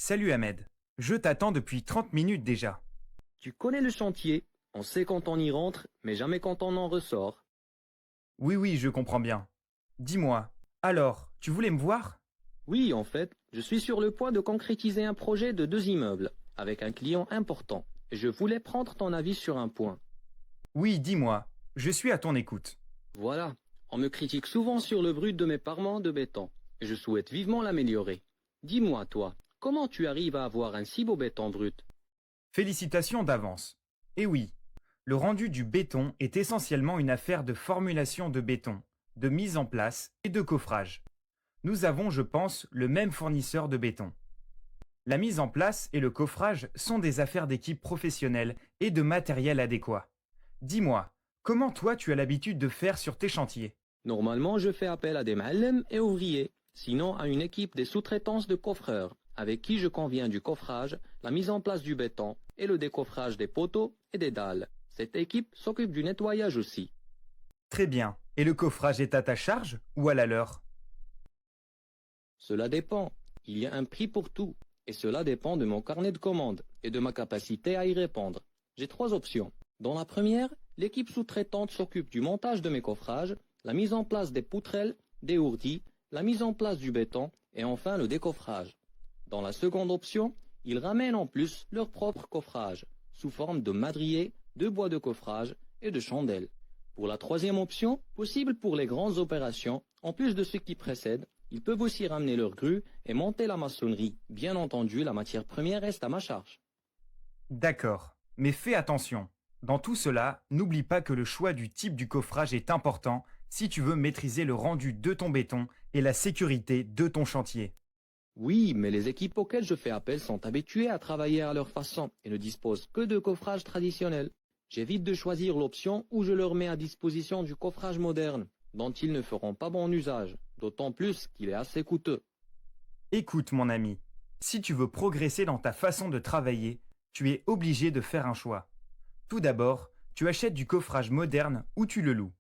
Salut Ahmed. Je t'attends depuis 30 minutes déjà. Tu connais le chantier, on sait quand on y rentre, mais jamais quand on en ressort. Oui, oui, je comprends bien. Dis-moi, alors, tu voulais me voir? Oui, en fait, je suis sur le point de concrétiser un projet de 2 immeubles, avec un client important, et je voulais prendre ton avis sur un point. Oui, dis-moi. Je suis à ton écoute. Voilà, on me critique souvent sur le brut de mes parements de béton, et je souhaite vivement l'améliorer. Dis-moi, toi, comment tu arrives à avoir un si beau béton brut? Félicitations d'avance. Et oui, le rendu du béton est essentiellement une affaire de formulation de béton, de mise en place et de coffrage. Nous avons, je pense, le même fournisseur de béton. La mise en place et le coffrage sont des affaires d'équipe professionnelle et de matériel adéquat. Dis-moi, comment toi tu as l'habitude de faire sur tes chantiers? Normalement, je fais appel à des ma'allem et ouvriers, sinon à une équipe des sous-traitances de coffreurs, avec qui je conviens du coffrage, la mise en place du béton et le décoffrage des poteaux et des dalles. Cette équipe s'occupe du nettoyage aussi. Très bien. Et le coffrage est à ta charge ou à la leur? Cela dépend. Il y a un prix pour tout, et cela dépend de mon carnet de commandes et de ma capacité à y répondre. J'ai 3 options. Dans la première, l'équipe sous-traitante s'occupe du montage de mes coffrages, la mise en place des poutrelles, des ourdis, la mise en place du béton et enfin le décoffrage. Dans la seconde option, ils ramènent en plus leur propre coffrage, sous forme de madriers, de bois de coffrage et de chandelles. Pour la troisième option, possible pour les grandes opérations, en plus de ce qui précède, ils peuvent aussi ramener leur grue et monter la maçonnerie. Bien entendu, la matière première reste à ma charge. D'accord. Mais fais attention. Dans tout cela, n'oublie pas que le choix du type du coffrage est important si tu veux maîtriser le rendu de ton béton et la sécurité de ton chantier. Oui, mais les équipes auxquelles je fais appel sont habituées à travailler à leur façon et ne disposent que de coffrage traditionnel. J'évite de choisir l'option où je leur mets à disposition du coffrage moderne, dont ils ne feront pas bon usage, d'autant plus qu'il est assez coûteux. Écoute mon ami, si tu veux progresser dans ta façon de travailler, tu es obligé de faire un choix. Tout d'abord, tu achètes du coffrage moderne ou tu le loues.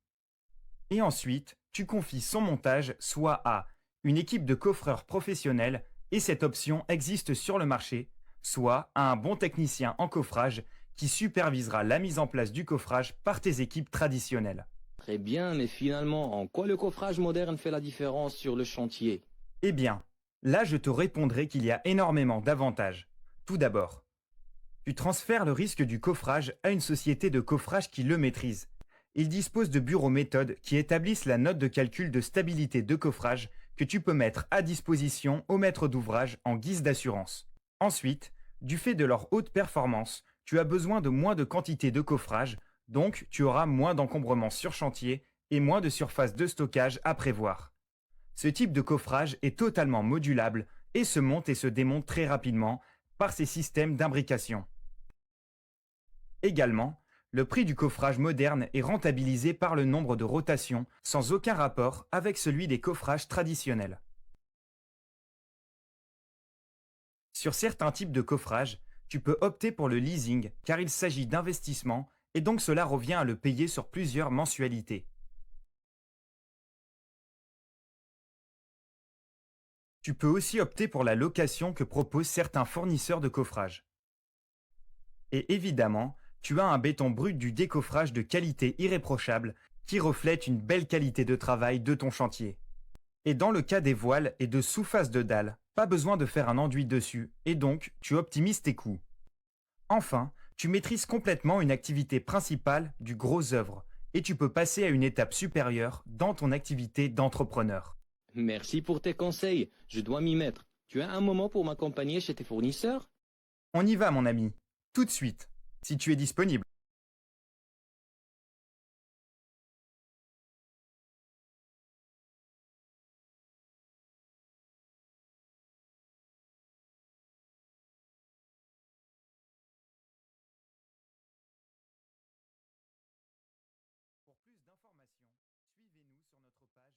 Et ensuite, tu confies son montage soit à une équipe de coffreurs professionnels, et cette option existe sur le marché, soit à un bon technicien en coffrage qui supervisera la mise en place du coffrage par tes équipes traditionnelles. Très bien, mais finalement, en quoi le coffrage moderne fait la différence sur le chantier? Eh bien, là je te répondrai qu'il y a énormément d'avantages. Tout d'abord, tu transfères le risque du coffrage à une société de coffrage qui le maîtrise. Il dispose de bureaux méthodes qui établissent la note de calcul de stabilité de coffrage que tu peux mettre à disposition au maître d'ouvrage en guise d'assurance. Ensuite, du fait de leur haute performance, tu as besoin de moins de quantité de coffrage, donc tu auras moins d'encombrements sur chantier et moins de surface de stockage à prévoir. Ce type de coffrage est totalement modulable et se monte et se démonte très rapidement par ces systèmes d'imbrication. Également, le prix du coffrage moderne est rentabilisé par le nombre de rotations sans aucun rapport avec celui des coffrages traditionnels. Sur certains types de coffrage, tu peux opter pour le leasing car il s'agit d'investissement et donc cela revient à le payer sur plusieurs mensualités. Tu peux aussi opter pour la location que proposent certains fournisseurs de coffrage. Et évidemment, tu as un béton brut du décoffrage de qualité irréprochable qui reflète une belle qualité de travail de ton chantier. Et dans le cas des voiles et de sous-face de dalle, pas besoin de faire un enduit dessus et donc tu optimises tes coûts. Enfin, tu maîtrises complètement une activité principale du gros œuvre et tu peux passer à une étape supérieure dans ton activité d'entrepreneur. Merci pour tes conseils, je dois m'y mettre. Tu as un moment pour m'accompagner chez tes fournisseurs? On y va mon ami, tout de suite, si tu es disponible. Pour plus d'informations, suivez-nous sur notre page